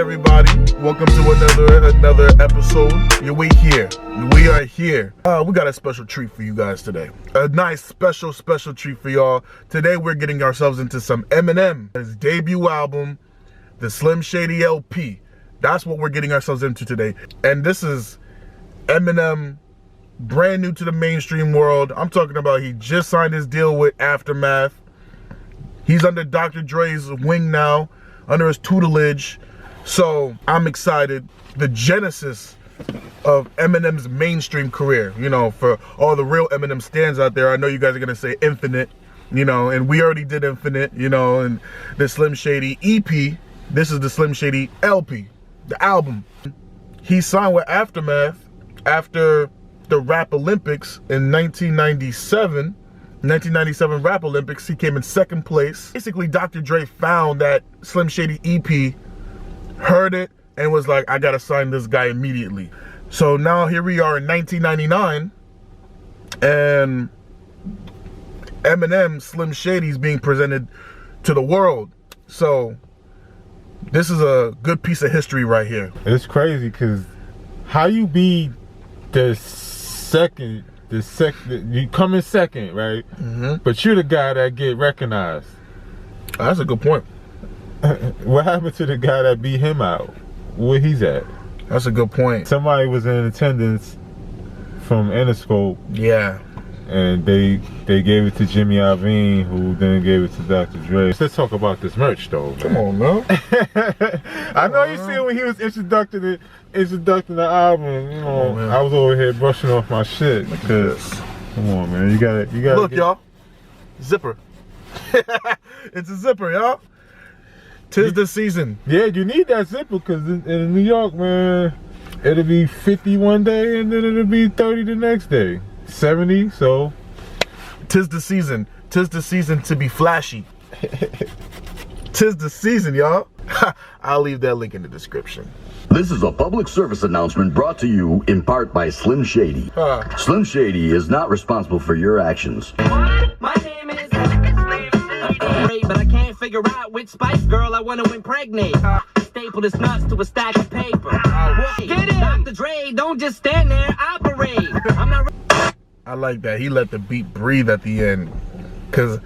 everybody? Welcome to another episode. Yeah, we here. We are here. We got a special treat for you guys today. A nice special treat for y'all. Today we're getting ourselves into some Eminem, his debut album, the Slim Shady LP. That's what we're getting ourselves into today. And this is Eminem, brand new to the mainstream world. I'm talking about he just signed his deal with Aftermath. He's under Dr. Dre's wing now, under his tutelage. So I'm excited. The genesis of Eminem's mainstream career, you know, for all the real Eminem stands out there. I know you guys are gonna say Infinite, you know, and we already did Infinite, you know, and the Slim Shady EP. This is the Slim Shady LP, the album. He signed with Aftermath after the Rap Olympics in 1997 Rap Olympics. He came in second place. Basically, Dr. Dre found that Slim Shady EP, heard it, and was like, I gotta sign this guy immediately. So now here we are in 1999, and Eminem, Slim Shady, is being presented to the world. So this is a good piece of history right here. It's crazy because how you be the second, you come in second, right? Mm-hmm. But you're the guy that get recognized. That's a good point. What happened to the guy that beat him out? Where he's at? That's a good point. Somebody was in attendance from Interscope. Yeah. And they gave it to Jimmy Iovine, who then gave it to Dr. Dre. Let's talk about this merch, though. Man. Come on, man. I know you see when he was introducing the album. You know, I was over here brushing off my shit because. Come on, man. You gotta. Look, y'all. Zipper. It's a zipper, y'all. Tis the season. Yeah, you need that zipper because in New York, man, it'll be 50 one day and then it'll be 30 the next day. 70, so tis the season. Tis the season to be flashy. Tis the season, y'all. I'll leave that link in the description. This is a public service announcement brought to you in part by Slim Shady. Slim Shady is not responsible for your actions. My name is but I can't figure out which Spice Girl I want to impregnate. Staple this nuts to a stack of paper. Get it, Dr. Dre, don't just stand there, operate. I'm not. I like that. He let the beat breathe at the end. Because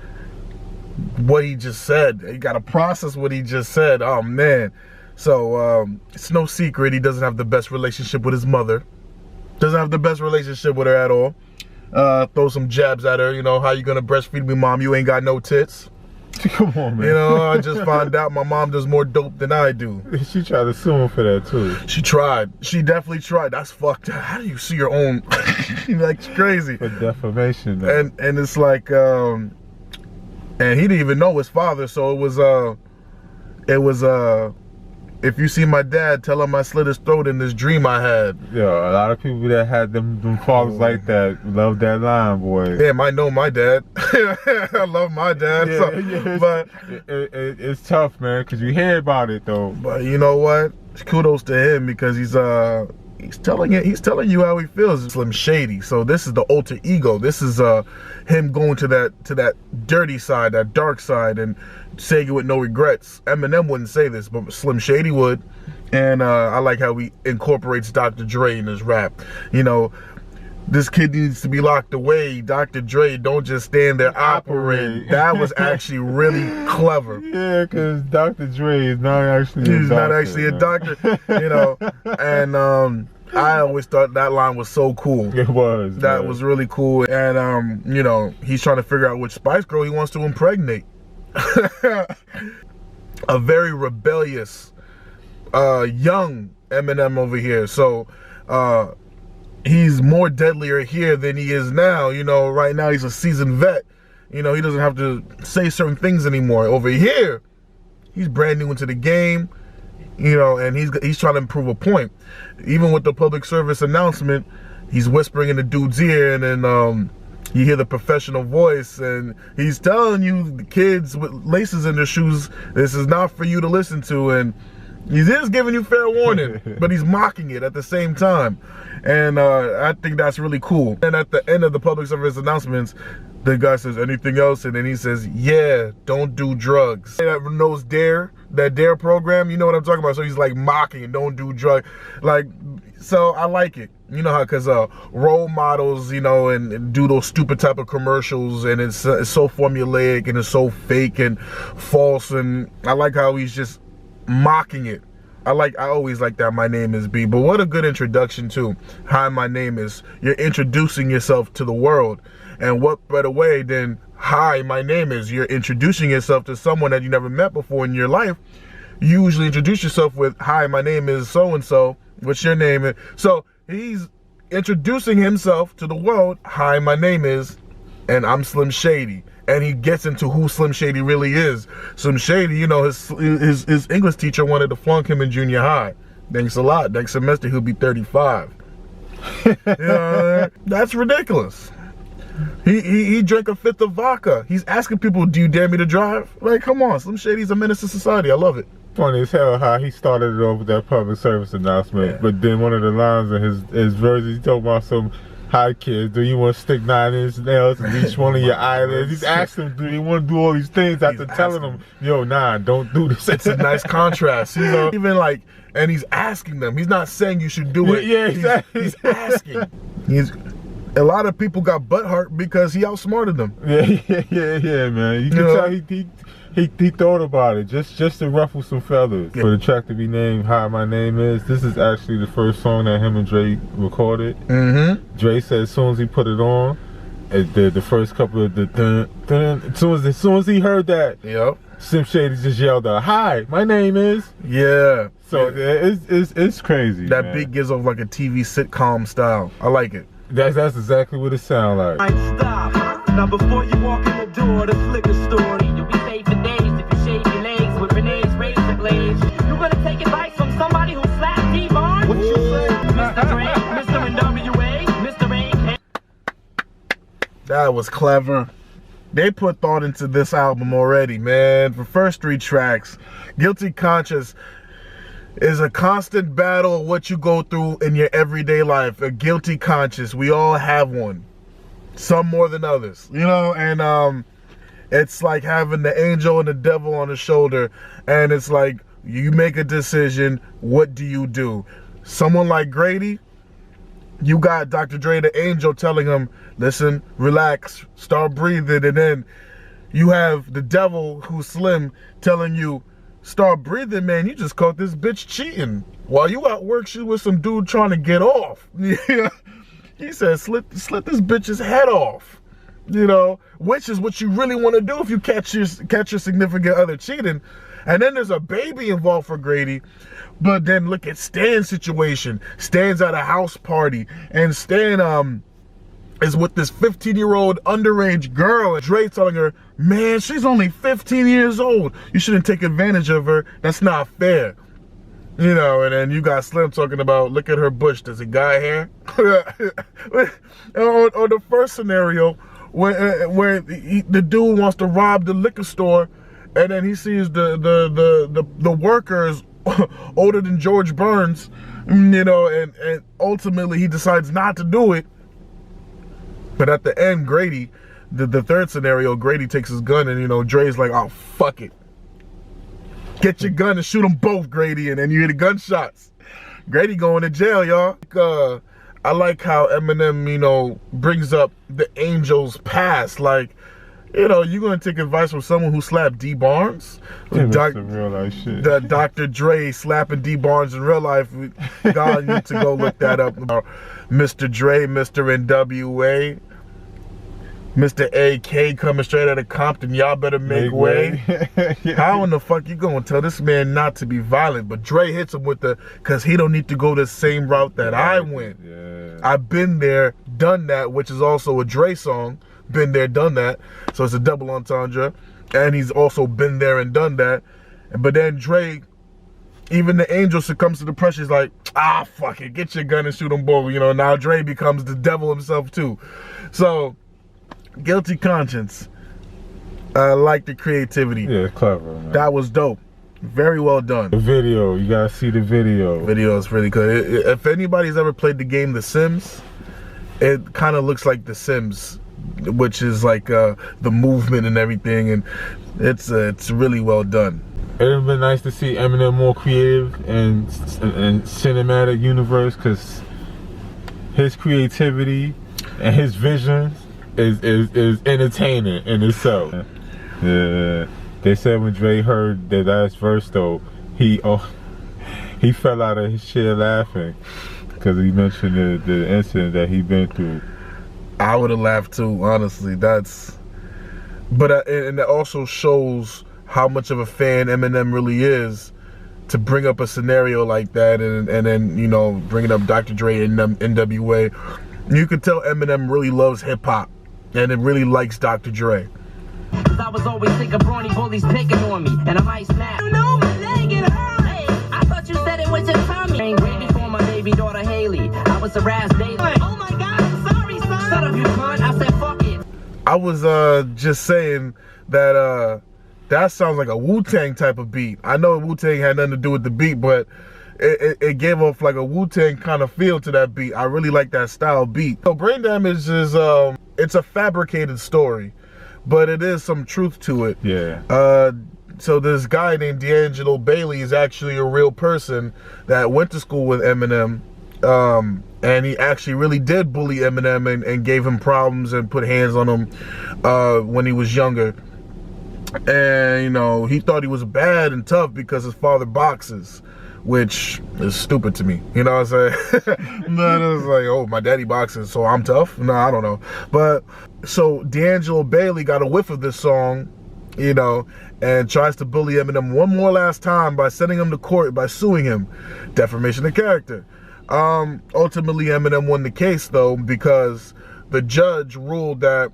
what he just said, you got to process what he just said. Oh, man. So, it's no secret he doesn't have the best relationship with his mother. Doesn't have the best relationship with her at all. Throw some jabs at her. You know, how you going to breastfeed me, mom? You ain't got no tits. Come on, man. You know, I just found out my mom does more dope than I do. She tried to sue him for that, too. She tried. She definitely tried. That's fucked up. How do you sue your own? Like, it's crazy. For defamation, though. And it's like, and he didn't even know his father, so it was, if you see my dad, tell him I slit his throat in this dream I had. Yeah, a lot of people that had them fathers like that love that line, boy. Damn, I know my dad. I love my dad. Yeah, so, yeah, but it's tough, man, because you hear about it, though. But you know what? Kudos to him because he's telling you how he feels. Slim Shady. So this is the alter ego. This is him going to that dirty side, that dark side, and saying it with no regrets. Eminem wouldn't say this, but Slim Shady would. And I like how he incorporates Dr. Dre in his rap. You know, this kid needs to be locked away. Dr. Dre, don't just stand there, operate. That was actually really clever. Yeah, because Dr. Dre is not actually He's not actually a doctor, you know. And I always thought that line was so cool. It was. That was really cool. And, you know, he's trying to figure out which Spice Girl he wants to impregnate. A very rebellious, young Eminem over here. So, he's more deadlier here than he is now. You know, right now he's a seasoned vet. You know, he doesn't have to say certain things anymore. Over here, he's brand new into the game. You know, and he's trying to prove a point. Even with the public service announcement, he's whispering in the dude's ear, and then you hear the professional voice, and he's telling you, the kids with laces in their shoes, this is not for you to listen to, and he is giving you fair warning, but he's mocking it at the same time. And I think that's really cool. And at the end of the public service announcements, The guy says, anything else? And then he says, yeah, don't do drugs. That knows Dare, that Dare program, you know what I'm talking about? So he's like mocking, don't do drugs. Like, so I like it. You know how, because role models, you know, and do those stupid type of commercials, and it's so formulaic and it's so fake and false. And I like how he's just mocking it. I always like that. My name is B. But what a good introduction too. Hi, my name is. You're introducing yourself to the world. And what better way than, hi, my name is. You're introducing yourself to someone that you never met before in your life. You usually introduce yourself with, hi, my name is so-and-so. What's your name? So he's introducing himself to the world. Hi, my name is, and I'm Slim Shady. And he gets into who Slim Shady really is. Slim Shady, you know, his English teacher wanted to flunk him in junior high. Thanks a lot. Next semester, he'll be 35. You know, that's ridiculous. He drank a fifth of vodka. He's asking people, do you dare me to drive? Like, come on, Slim Shady's a menace to society. I love it. Funny as hell how he started it off with that public service announcement, but then one of the lines in his verses, he talking about some, hi kids, do you want to stick 9-inch nails in each one of your eyelids? He's asking them, do you want to do all these things after telling them, yo, nah, don't do this. It's a nice contrast, you know? Even like, and he's asking them. He's not saying you should do it. Yeah, exactly. He's asking. A lot of people got butt hurt because he outsmarted them. Yeah, man. You can tell he thought about it just to ruffle some feathers. For the track to be named Hi, My Name Is, this is actually the first song that him and Dre recorded. Dre said as soon as he put it on, the first couple of the as soon as he heard that, Slim Shady just yelled out, hi, my name is. Yeah. So it's crazy. That man. beat gives off like a TV sitcom style. I like it. That's exactly what it sounds like. Stop. Now before you walk in the door, the liquor store, you'll be safe for days if you shave your legs with Renee's razor blades. You gonna take advice from somebody who slapped D-Barn? What you say? Mr. Dre, Mr. NWA, Mr. AK. That was clever. They put thought into this album already, man. The first 3 tracks, Guilty Conscience is a constant battle of what you go through in your everyday life. A guilty conscience. We all have one. Some more than others. You know, and it's like having the angel and the devil on the shoulder. And it's like, you make a decision. What do you do? Someone like Grady, you got Dr. Dre, the angel, telling him, listen, relax, start breathing. And then you have the devil, who's Slim, telling you, start breathing, man. You just caught this bitch cheating. While you at work, she was some dude trying to get off. He said, slit this bitch's head off. You know, which is what you really want to do if you catch your significant other cheating. And then there's a baby involved for Grady. But then look at Stan's situation. Stan's at a house party, and Stan is with this 15-year-old underage girl, and Dre telling her, man, she's only 15 years old. You shouldn't take advantage of her. That's not fair. You know, and then you got Slim talking about, look at her bush. Does it got hair? Or the first scenario where the dude wants to rob the liquor store, and then he sees the workers older than George Burns, you know, and ultimately he decides not to do it. But at the end, Grady, the third scenario, Grady takes his gun, and, you know, Dre's like, oh, fuck it. Get your gun and shoot them both, Grady, and then you hear the gunshots. Grady going to jail, y'all. I like how Eminem, you know, brings up the Angel's past. Like, you know, you're going to take advice from someone who slapped D. Barnes? That's some real life shit. The Dr. Dre slapping D. Barnes in real life. God, you need to go look that up. Mr. Dre, Mr. NWA, Mr. AK coming straight out of Compton. Y'all better make way. How in the fuck you gonna tell this man not to be violent? But Dre hits him with cause he don't need to go the same route that I went. Yeah. I've been there, done that, which is also a Dre song. Been there, done that. So it's a double entendre. And he's also been there and done that. But then Dre, even the angel succumbs to the pressure. He's like, ah, fuck it. Get your gun and shoot them both. You know, now Dre becomes the devil himself too. So, Guilty Conscience. I like the creativity. Yeah, clever, man. That was dope. Very well done. The video, you gotta see the video. Video is really good. If anybody's ever played the game The Sims, it kind of looks like The Sims which is like the movement and everything, and it's really well done. It would have been nice to see Eminem more creative and cinematic universe, because his creativity and his vision is entertaining in itself. Yeah, they said when Dre heard the last verse though, he fell out of his chair laughing because he mentioned the incident that he been through. I would have laughed too, honestly. But and it also shows how much of a fan Eminem really is, to bring up a scenario like that, and then, you know, bringing up Dr. Dre and NWA. You could tell Eminem really loves hip hop, and it really likes Dr. Dre. Cause I was always sick of brawny bullies picking on me, and I might snap. You know my leg it hurt. Hey, I thought you said it was your tummy. Ain't way before my baby daughter Haley. I was harassed daily. Oh my God, I'm sorry, son. Shut up, you cunt. I said fuck it. I was just saying that that sounds like a Wu-Tang type of beat. I know Wu-Tang had nothing to do with the beat, but it gave off like a Wu-Tang kind of feel to that beat. I really like that style beat. So Brain Damage is it's a fabricated story, but it is some truth to it. Yeah. So this guy named D'Angelo Bailey is actually a real person that went to school with Eminem, and he actually really did bully Eminem and gave him problems and put hands on him when he was younger. And, you know, he thought he was bad and tough because his father boxes, which is stupid to me. You know what I'm saying? No, it's like, oh, my daddy boxes, so I'm tough? No, I don't know. But so D'Angelo Bailey got a whiff of this song, you know, and tries to bully Eminem one more last time by sending him to court, by suing him. Defamation of character. Ultimately, Eminem won the case, though, because the judge ruled that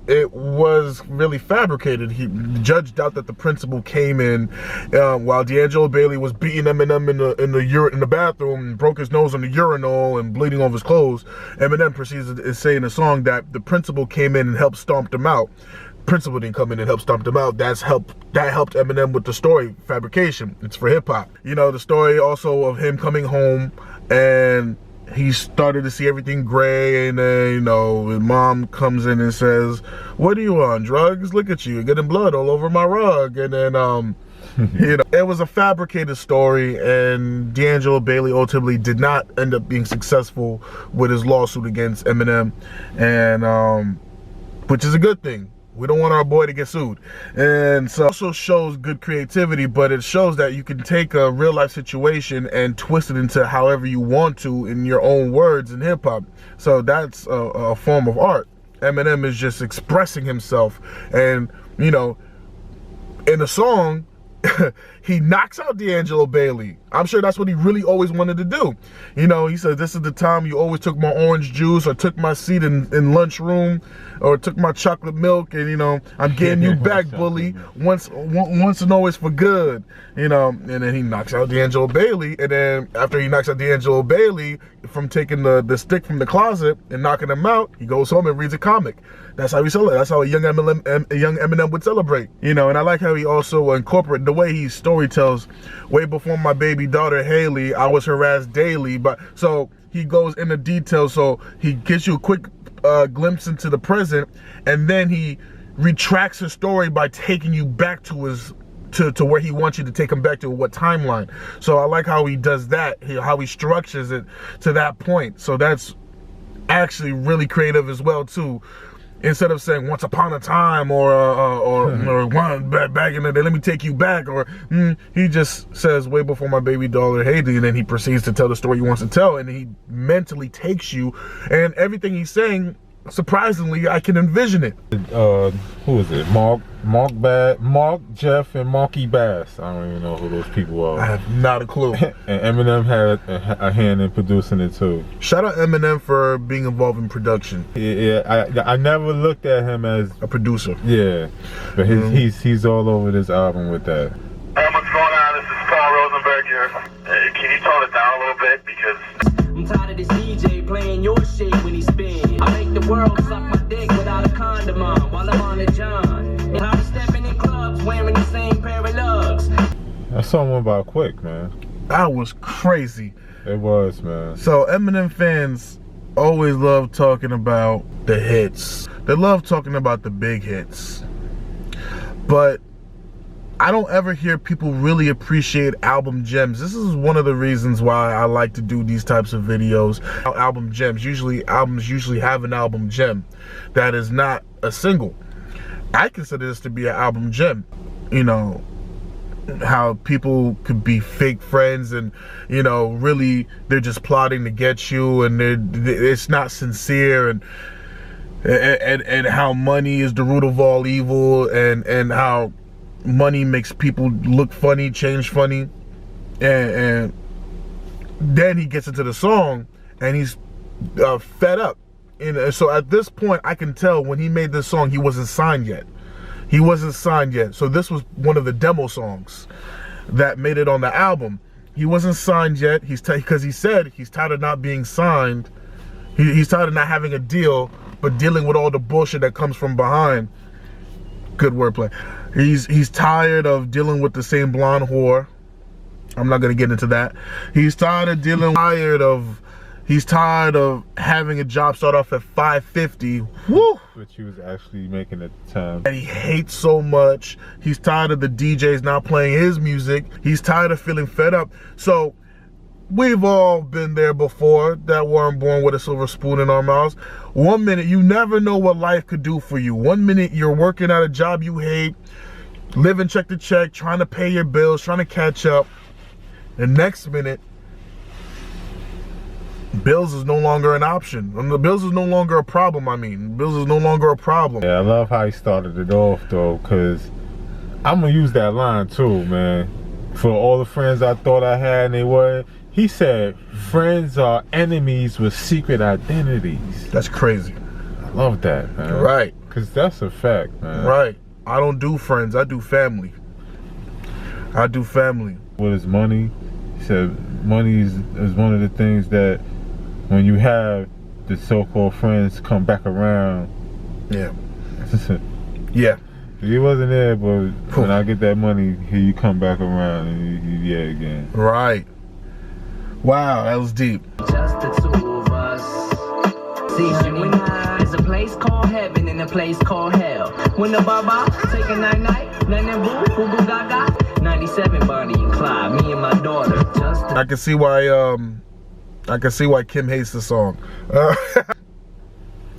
it was really fabricated. The judge doubted that the principal came in while D'Angelo Bailey was beating Eminem in the bathroom and broke his nose on the urinal and bleeding off his clothes. Eminem proceeds to say in a song that the principal came in and helped stomp him out. Principal didn't come in and help stomp him out. That helped Eminem with the story fabrication. It's for hip hop. You know, the story also of him coming home and he started to see everything gray, and then, you know, his mom comes in and says, "What are you on, drugs? Look at you, you're getting blood all over my rug." And then, you know, it was a fabricated story, and D'Angelo Bailey ultimately did not end up being successful with his lawsuit against Eminem, and which is a good thing. We don't want our boy to get sued. And so it also shows good creativity, but it shows that you can take a real life situation and twist it into however you want to in your own words in hip hop. So that's a form of art. Eminem is just expressing himself, and, you know, in the song, he knocks out D'Angelo Bailey. I'm sure that's what he really always wanted to do. You know, he said, "This is the time you always took my orange juice, or took my seat in lunchroom, or took my chocolate milk, and, you know, I'm getting you back, bully, once and always for good." You know, and then he knocks out D'Angelo Bailey, and then after he knocks out D'Angelo Bailey from taking the stick from the closet and knocking him out, he goes home and reads a comic. That's how he celebrates. That's how a young Eminem would celebrate. You know, and I like how he also incorporated the way he story tells. Way before my baby daughter Haley, I was harassed daily. But so he goes into detail. So he gives you a quick glimpse into the present, and then he retracts his story by taking you back to his to where he wants you to take him back to, what timeline. So I like how he does that, how he structures it to that point. So that's actually really creative as well too. Instead of saying once upon a time or one back in the day, let me take you back, or he just says way before my baby daughter Shady, and then he proceeds to tell the story he wants to tell, and he mentally takes you, and everything he's saying, surprisingly, I can envision it. Who is it? Mark, Jeff, and Marky Bass. I don't even know who those people are. I have not a clue. And Eminem had a hand in producing it too. Shout out Eminem for being involved in production. Yeah, I never looked at him as a producer. Yeah, but he's all over this album with that. What's going on? This is Paul Rosenberg here. Can you tone it down a little bit, because I'm tired of this DJ playing your shit when he spins. I make the world suck my dick without a condom on while I'm on the John. And I'm stepping in clubs wearing the same pair of lugs. That song went by quick, man. That was crazy. It was, man. So Eminem fans, always love talking about the hits. They love talking about the big hits. But I don't ever hear people really appreciate album gems. This is one of the reasons why I like to do these types of videos. Album gems. Albums usually have an album gem that is not a single. I consider this to be an album gem. You know, how people could be fake friends and, you know, really they're just plotting to get you, and it's not sincere, and how money is the root of all evil, and how money makes people look funny, change funny, and then he gets into the song and he's fed up. And so at this point, I can tell when he made this song, he wasn't signed yet. He wasn't signed yet. So this was one of the demo songs that made it on the album. He wasn't signed yet. Because he said he's tired of not being signed. He's tired of not having a deal, but dealing with all the bullshit that comes from behind. Good wordplay. He's tired of dealing with the same blonde whore. I'm not gonna get into that. He's tired of He's tired of having a job start off at $550. Woo! But she was actually making at the time. And he hates so much. He's tired of the DJs not playing his music. He's tired of feeling fed up. So we've all been there before, that weren't born with a silver spoon in our mouths. 1 minute, you never know what life could do for you. 1 minute you're working at a job you hate, living check to check, trying to pay your bills, trying to catch up. The next minute, bills is no longer an option. And the bills is no longer a problem, Bills is no longer a problem. Yeah, I love how he started it off, though, because I'm going to use that line, too, man. For all the friends I thought I had and they weren't. He said, friends are enemies with secret identities. That's crazy. I love that, man. Right. Because that's a fact, man. Right. I don't do friends. I do family. I do family. What is money? He said money is one of the things that when you have the so-called friends come back around. Yeah. Yeah. He wasn't there, but when I get that money, here you come back around and yeah again. Right. Wow, that was deep. Just the two of us. See, honey, there's a place called heaven and a place called hell. When the baba take a night, then boo, boo gaga. 97 Bonnie and Clyde, me and my daughter. I can see why Kim hates the song.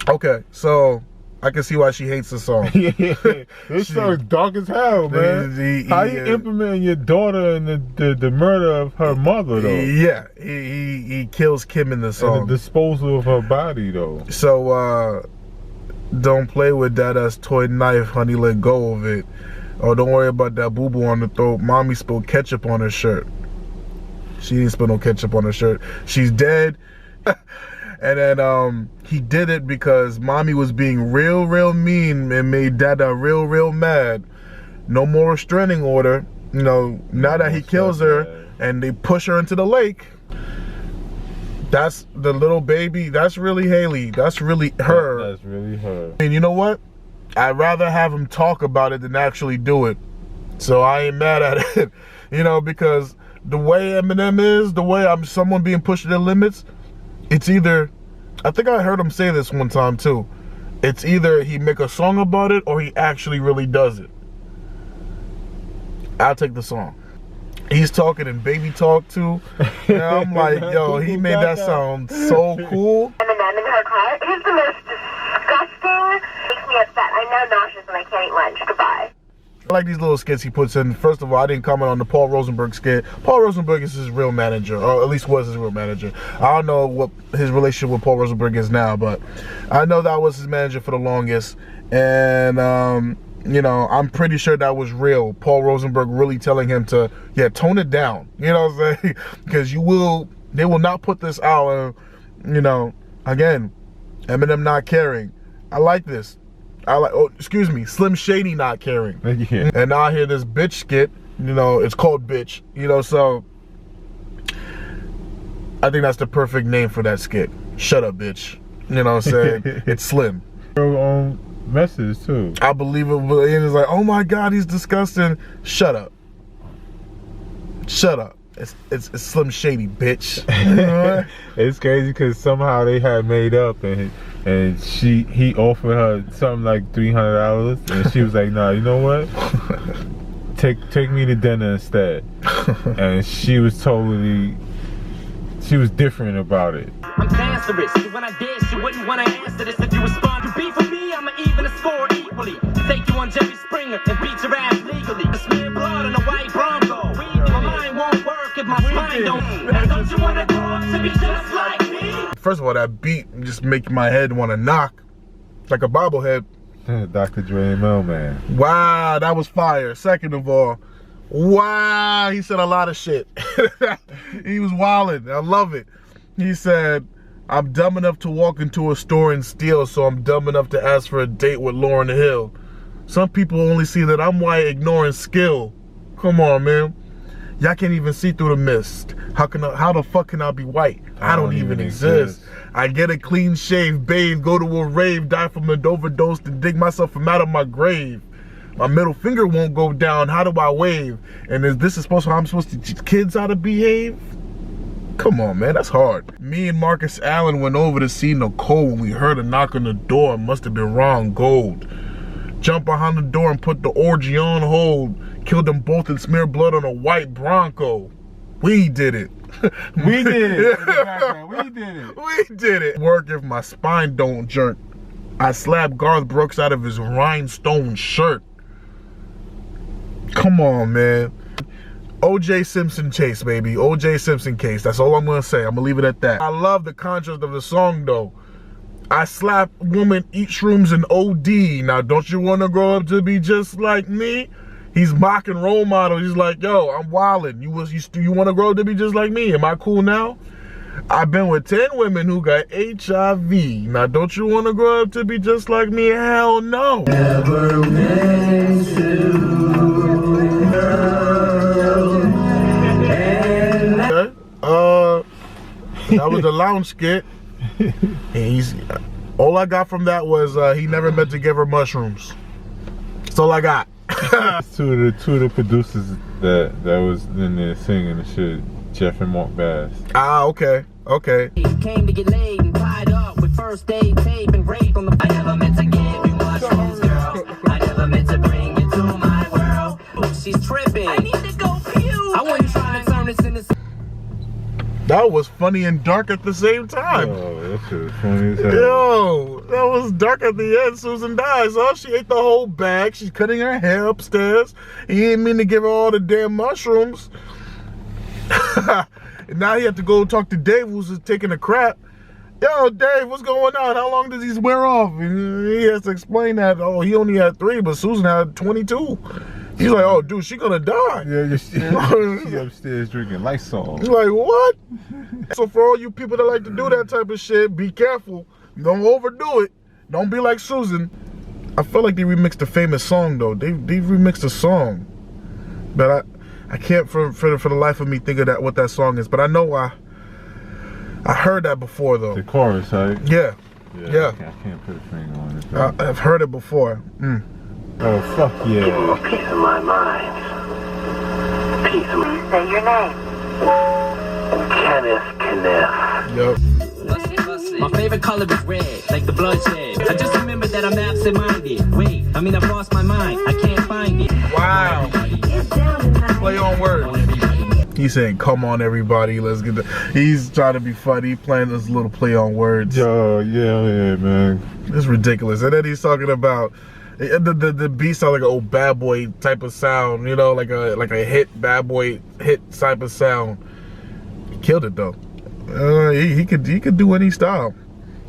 Okay, so I can see why she hates the song. This song's dark as hell, man. How you implementing your daughter in the murder of her mother, though? Yeah, he kills Kim in the song. And the disposal of her body, though. So, don't play with that toy knife, honey, let go of it. Oh, don't worry about that boo-boo on the throat. Mommy spilled ketchup on her shirt. She didn't spill no ketchup on her shirt. She's dead. And then he did it because mommy was being real mean and made dada real mad. No more restraining order. You know, now that he kills her and they push her into the lake, that's the little baby. That's really Haley. That's really her. That's really her. And you know what? I'd rather have him talk about it than actually do it. So I ain't mad at it. You know, because the way Eminem is, the way I'm someone being pushed to their limits, it's either, I think I heard him say this one time too, it's either he make a song about it or he actually really does it. I'll take the song. He's talking in baby talk too. And I'm like, yo, he made that sound so cool. Eminem in her car is the most disgusting. Makes me upset. I'm now nauseous and I can't eat lunch. Goodbye. I like these little skits he puts in. First of all, I didn't comment on the Paul Rosenberg skit. Paul Rosenberg is his real manager, or at least was his real manager. I don't know what his relationship with Paul Rosenberg is now, but I know that was his manager for the longest. And, you know, I'm pretty sure that was real. Paul Rosenberg really telling him to, yeah, tone it down. You know what I'm saying? Because they will not put this out. And, you know, again, Eminem not caring. I like this. Excuse me, Slim Shady not caring. Yeah. And now I hear this bitch skit, you know, it's called Bitch, you know, so I think that's the perfect name for that skit. Shut up, bitch. You know what I'm saying? It's Slim. Her own message too. I believe it, and it's like, oh my God, he's disgusting. Shut up. Shut up. It's Slim Shady, bitch. It's crazy because somehow they had made up, and he offered her something like $300, and she was like, nah, you know what? Take me to dinner instead. And she was different about it. I'm cancerous. When I did, she wouldn't want to answer this. If you respond to beef with me, I'ma even the score equally. Take you on Jerry Springer and beat your ass legally. Smear blood on a white Bronco. My mind won't work if my spine don't. And don't you wanna grow up to be just like me? First of all, that beat just make my head want to knock like a bobblehead. Dr. Dre and Mailman. Wow, that was fire. Second of all, wow, he said a lot of shit. He was wildin'. I love it. He said, I'm dumb enough to walk into a store and steal, so I'm dumb enough to ask for a date with Lauryn Hill. Some people only see that I'm white, ignoring skill. Come on, man. Y'all can't even see through the mist. How the fuck can I be white? I don't even exist. I get a clean shave, bathe, go to a rave, die from an overdose, and dig myself from out of my grave. My middle finger won't go down. How do I wave? And I'm supposed to teach kids how to behave? Come on, man, that's hard. Me and Marcus Allen went over to see Nicole when we heard a knock on the door. Must have been wrong gold. Jump behind the door and put the orgy on hold. Killed them both and smeared blood on a white Bronco. We did it. We did it. We did it. We did it. Work if my spine don't jerk. I slapped Garth Brooks out of his rhinestone shirt. Come on, man. O.J. Simpson chase, baby. O.J. Simpson case. That's all I'm gonna say. I'm gonna leave it at that. I love the contrast of the song, though. I slap woman, eat shrooms, and OD. Now, don't you want to grow up to be just like me? He's mocking role model. He's like, yo, I'm wildin'. You want to grow up to be just like me? Am I cool now? I've been with 10 women who got HIV. Now, don't you want to grow up to be just like me? Hell no. Never meant to. That was the lounge skit. And all I got from that was he never meant to give her mushrooms. That's all I got. two of the producers that was in there singing the shit, Jeff and Mark Bass. Ah, okay. Came to get laid and tied up with first aid tape and rape on the. I never meant to give you mushrooms, girl. I never meant to bring you to my world. She's tripping. I need to go pew. I wasn't trying to turn this into. That was funny and dark at the same time. Oh, that shit was funny as hell. Yo, that was dark at the end. Susan dies. Oh, she ate the whole bag. She's cutting her hair upstairs. He didn't mean to give her all the damn mushrooms. And now he had to go talk to Dave, who's taking a crap. Yo, Dave, what's going on? How long does these wear off? And he has to explain that. Oh, he only had 3, but Susan had 22. He's like, oh, dude, she gonna die. Yeah, she upstairs drinking Lysol. He's like, what? So for all you people that like to do that type of shit, be careful. Don't overdo it. Don't be like Susan. I feel like they remixed a famous song, though. They remixed a song. But I can't for the life of me think of what that song is. But I know I heard that before, though. The chorus, right? Yeah. I can't put a finger on it. I've heard it before. Oh, fuck yeah. Give him a piece of my mind. Piece of my... Say your name. Kenneth. Yep. My favorite color is red, like the bloodshed. I just remember that I'm absent-minded. Wait, I've lost my mind. I can't find it. Wow. Play on words. He's saying, come on, everybody, let's get the... He's trying to be funny, playing this little play on words. Yo, yeah, man. It's ridiculous. And then he's talking about... The beat sound like an old bad boy type of sound, you know, like a hit bad boy hit type of sound. He killed it though. He could do any style.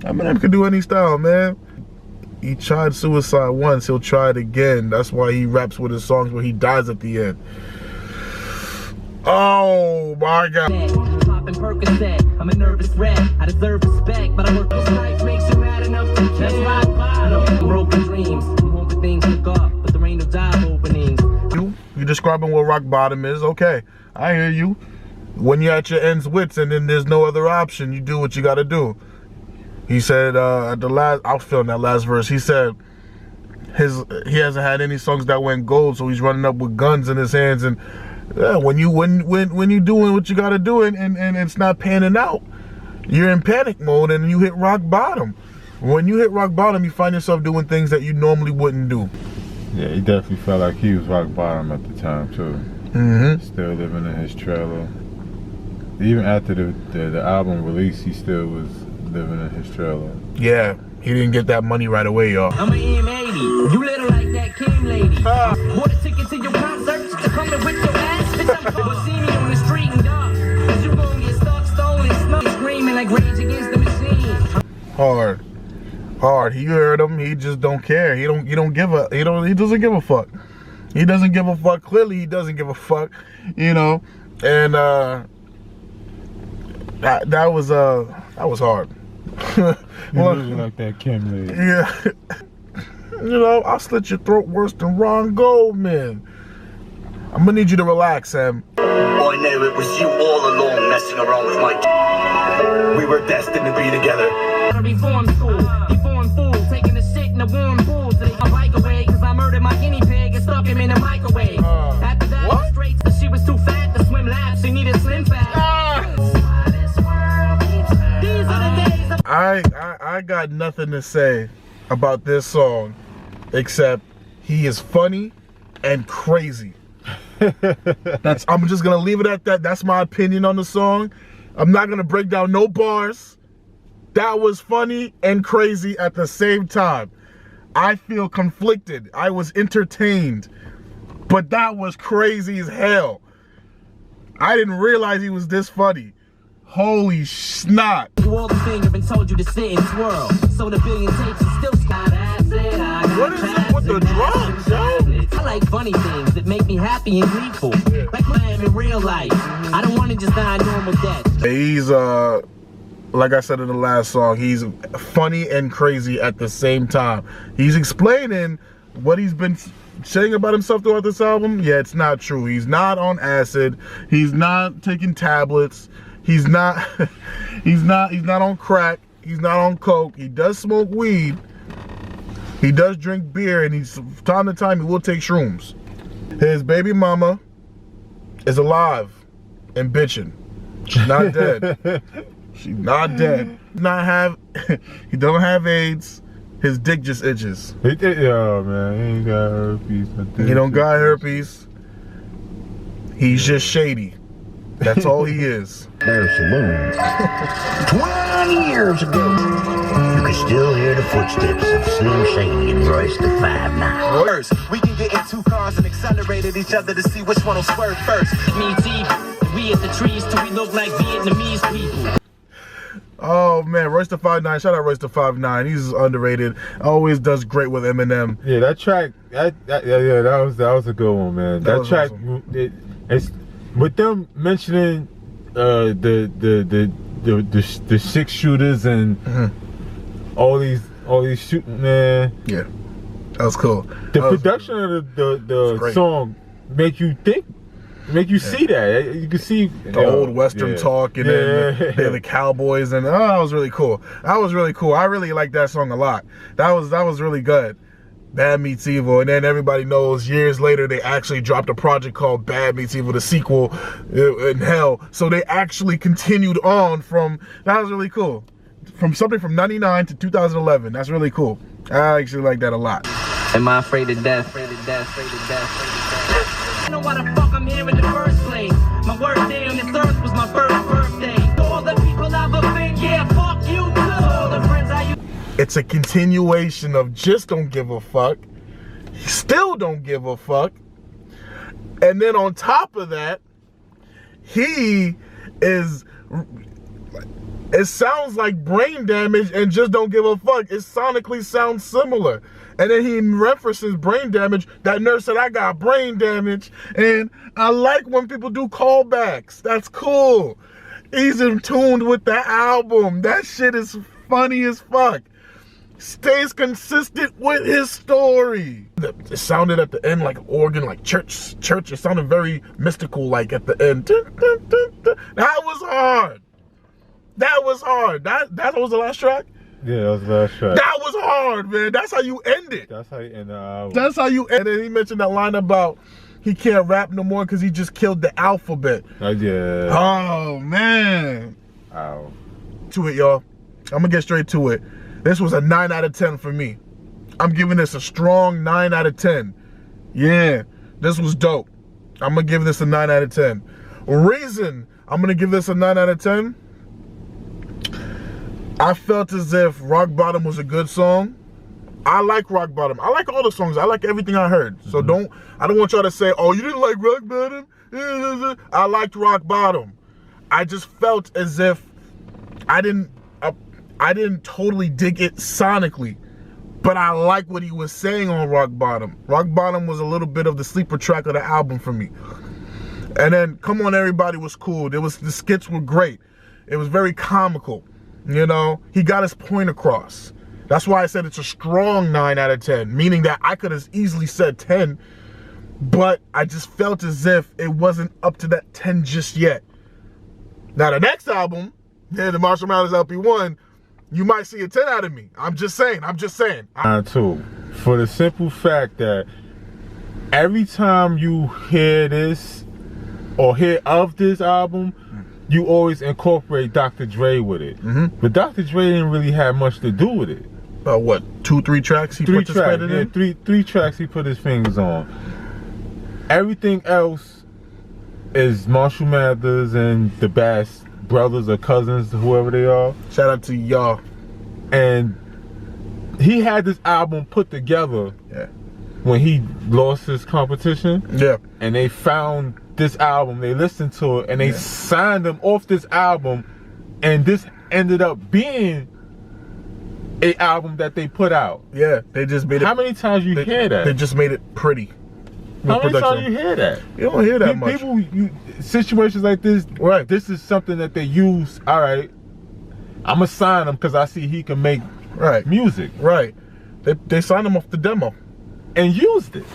Eminem could do any style, man. He tried suicide once, he'll try it again. That's why he raps with his songs where he dies at the end. Oh my God. Popping Percocet, I'm a nervous wreck. I deserve respect, but I work this life makes you mad enough to catch my bottom. Broken dreams. Things look up, but there ain't no job openings. You describing what rock bottom is, okay. I hear you. When you're at your end's wits and then there's no other option, you do what you gotta do. He said at the last, I was feeling that last verse, he said he hasn't had any songs that went gold, so he's running up with guns in his hands and Yeah, when you doing what you gotta do and it's not panning out, you're in panic mode and you hit rock bottom. When you hit rock bottom, you find yourself doing things that you normally wouldn't do. Yeah, he definitely felt like he was rock bottom at the time too. Still living in his trailer. Even after the album release, he still was living in his trailer. Yeah, he didn't get that money right away, y'all. I'm an M80. You little like that Kim lady. Bought a ticket to your concert to come in with your ass. Bitch, I'm cold. See me on the street and dark. Cause you gon' get stuck, stolen, snuck, screaming like Rage Against the Machine. Hard. He heard him. He just don't care. He doesn't give a fuck. He doesn't give a fuck. Clearly, he doesn't give a fuck. You know, and that was hard. You losing like that Kim lady. Yeah. You know, I'll slit your throat worse than Ron Goldman. I'm gonna need you to relax, Sam. I knew it was you all along messing around with my we were destined to be together. Reform school, deformed fool, taking a shit in a warm pool. So they bike away, cause I murdered my guinea pig and stuck him in a microwave. After that, what? Straight, she was too fat to swim laps, she needed slim fat. These are the days of I got nothing to say about this song except he is funny and crazy. I'm just gonna leave it at that. That's my opinion on the song. I'm not gonna break down no bars. That was funny and crazy at the same time. I feel conflicted. I was entertained, but that was crazy as hell. I didn't realize he was this funny. Holy snot. Do all the things I've been told you to sit and twirl. So the billion takes you still got acid. What is it with the drums, yo? I like funny things that make me happy and gleeful. Like I am in real life. I don't want to just die a normal death. He's like I said in the last song, he's funny and crazy at the same time. He's explaining what he's been saying about himself throughout this album. Yeah, it's not true. He's not on acid. He's not taking tablets. He's not he's not on crack. He's not on coke. He does smoke weed. He does drink beer, and from time to time he will take shrooms. His baby mama is alive and bitching. She's not dead. She's not dead. He don't have AIDS. His dick just itches. Oh man, he ain't got herpes. He don't got herpes. He's just shady. That's all he is. Their saloon. 20 years ago, you can still hear the footsteps of Slim Shady and Royce the 5'9". First, we can get in two cars and accelerate at each other to see which one will swerve first. Me TV, we at the trees till we look like Vietnamese people. Oh man, Royce the 5'9". Shout out Royce the 5'9". He's underrated. Always does great with Eminem. Yeah, that track. That was a good one, man. That track. Awesome. It's with them mentioning the 6 shooters and all these shooting, man. Yeah, that was cool. The production of the song make you think. Make you see that. You can see the old Western talk and then the cowboys, and that was really cool. That was really cool. I really like that song a lot. That was really good. Bad Meets Evil, and then everybody knows years later they actually dropped a project called Bad Meets Evil, the sequel in hell. So they actually continued on from, that was really cool. From something from 99 to 2011. That's really cool. I actually like that a lot. Am I afraid of death? Afraid of death, afraid of death, afraid of death. I know why the fuck I'm here in the first place. My worst day on this earth was my first birthday. All the people I've offended, yeah, fuck you too. All the friends I used. It's a continuation of just don't give a fuck. Still don't give a fuck. And then on top of that, he is, it sounds like Brain Damage and Just Don't Give a Fuck. It sonically sounds similar. And then he references Brain Damage. That nurse said, I got brain damage. And I like when people do callbacks. That's cool. He's in tune with the album. That shit is funny as fuck. Stays consistent with his story. It sounded at the end like organ, like church. It sounded very mystical, like at the end. That was hard. That was hard. That was the last track? Yeah, that was the last track. That was hard, man. That's how you end it. That's how you end the album. That's how you end it. He mentioned that line about he can't rap no more because he just killed the alphabet. Yeah. Oh, man. Ow. To it, y'all. I'm gonna get straight to it. This was a 9 out of 10 for me. I'm giving this a strong 9 out of 10. Yeah, this was dope. I'm gonna give this a 9 out of 10. Reason I'm gonna give this a 9 out of 10. I felt as if Rock Bottom was a good song. I like Rock Bottom. I like all the songs. I like everything I heard. So I don't want y'all to say, oh, you didn't like Rock Bottom? I liked Rock Bottom. I just felt as if I didn't totally dig it sonically, but I like what he was saying on Rock Bottom. Rock Bottom was a little bit of the sleeper track of the album for me. And then Come On Everybody was cool. The skits were great. It was very comical. You know, he got his point across. That's why I said it's a strong 9 out of 10, meaning that I could have easily said 10, but I just felt as if it wasn't up to that 10 just yet. Now the next album, the Marshall Mathers LP1, you might see a 10 out of me. I'm just saying. Too. For the simple fact that every time you hear this or hear of this album, you always incorporate Dr. Dre with it. But Dr. Dre didn't really have much to do with it. About what, 2-3 tracks he participated in? Yeah, three tracks he put his fingers on. Everything else is Marshall Mathers and the Bass brothers or cousins, whoever they are. Shout out to y'all. And he had this album put together when he lost his competition. Yeah. And they found this album, they listened to it, and they signed him off this album, and this ended up being a album that they put out. Yeah, they just made it. How many times you hear that? They just made it pretty. How many times you hear that? You don't hear that much. People, situations like this, right? This is something that they use. All right, I'm gonna sign him because I see he can make music. Right. They signed him off the demo and used it.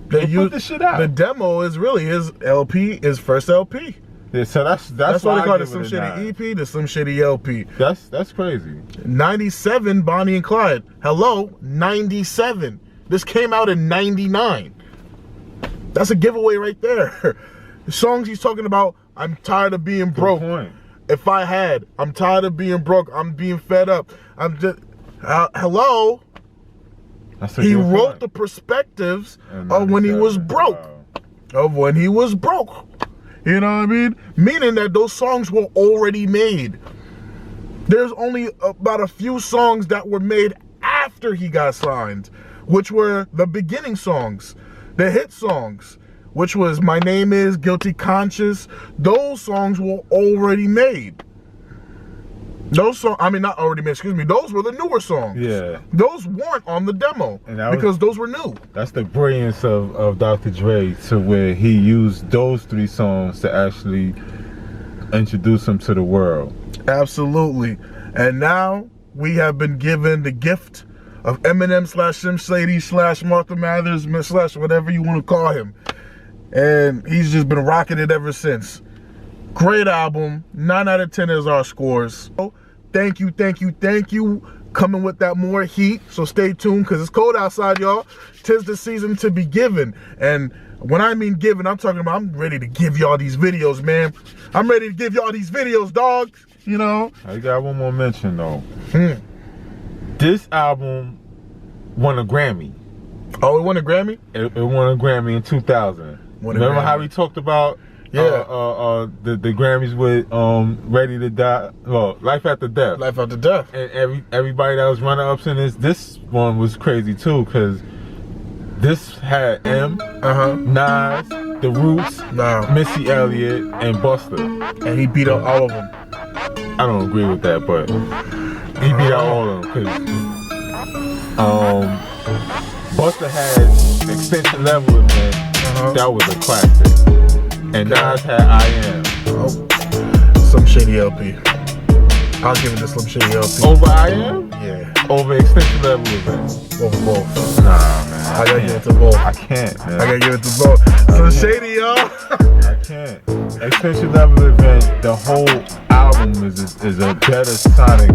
They put the shit out. The demo is really his LP, his first LP. Yeah, so that's why they call it the Slim Shady EP, the Slim Shady LP. That's crazy. 97, Bonnie and Clyde. Hello, 97. This came out in 99. That's a giveaway right there. The songs he's talking about, I'm tired of being broke. If I had, I'm tired of being broke. I'm being fed up. I'm just, hello. He wrote the perspectives of when he was broke. Of when he was broke. You know what I mean? Meaning that those songs were already made. There's only about a few songs that were made after he got signed, which were the beginning songs, the hit songs, which was My Name Is, Guilty Conscious. Those songs were already made. Those songs, I mean, not already made, excuse me, those were the newer songs. Yeah. Those weren't on the demo because those were new. That's the brilliance of Dr. Dre, to where he used those 3 songs to actually introduce them to the world. Absolutely. And now we have been given the gift of Eminem / Slim Shady / Martha Mathers / whatever you want to call him. And he's just been rocking it ever since. Great album. 9 out of 10 is our scores. Thank you. Coming with that more heat. So stay tuned because it's cold outside, y'all. 'Tis the season to be given. And when I mean given, I'm talking about I'm ready to give y'all these videos, man. I'm ready to give y'all these videos, dog. You know? I got one more mention, though. This album won a Grammy. Oh, it won a Grammy? It won a Grammy in 2000. Remember how we talked about the Grammys with Ready to Die, well, Life After Death. Life After Death. And everybody that was runner-ups in this one was crazy too, because this had M, Nas, The Roots, Missy Elliott, and Busta. And he beat up all of them. I don't agree with that, but he beat out all of them because Busta had Extension Level in there. That was a classic. And Nas had I Am. Slim Shady LP. I'll give it to Slim Shady LP. Over I Am? Yeah. Over Extension Level event? Over both. Nah, man. I gotta give it to both. I can't, man. I gotta give it to both. Slim Shady, y'all. I can't. Extension Level event, the whole album is a better sonic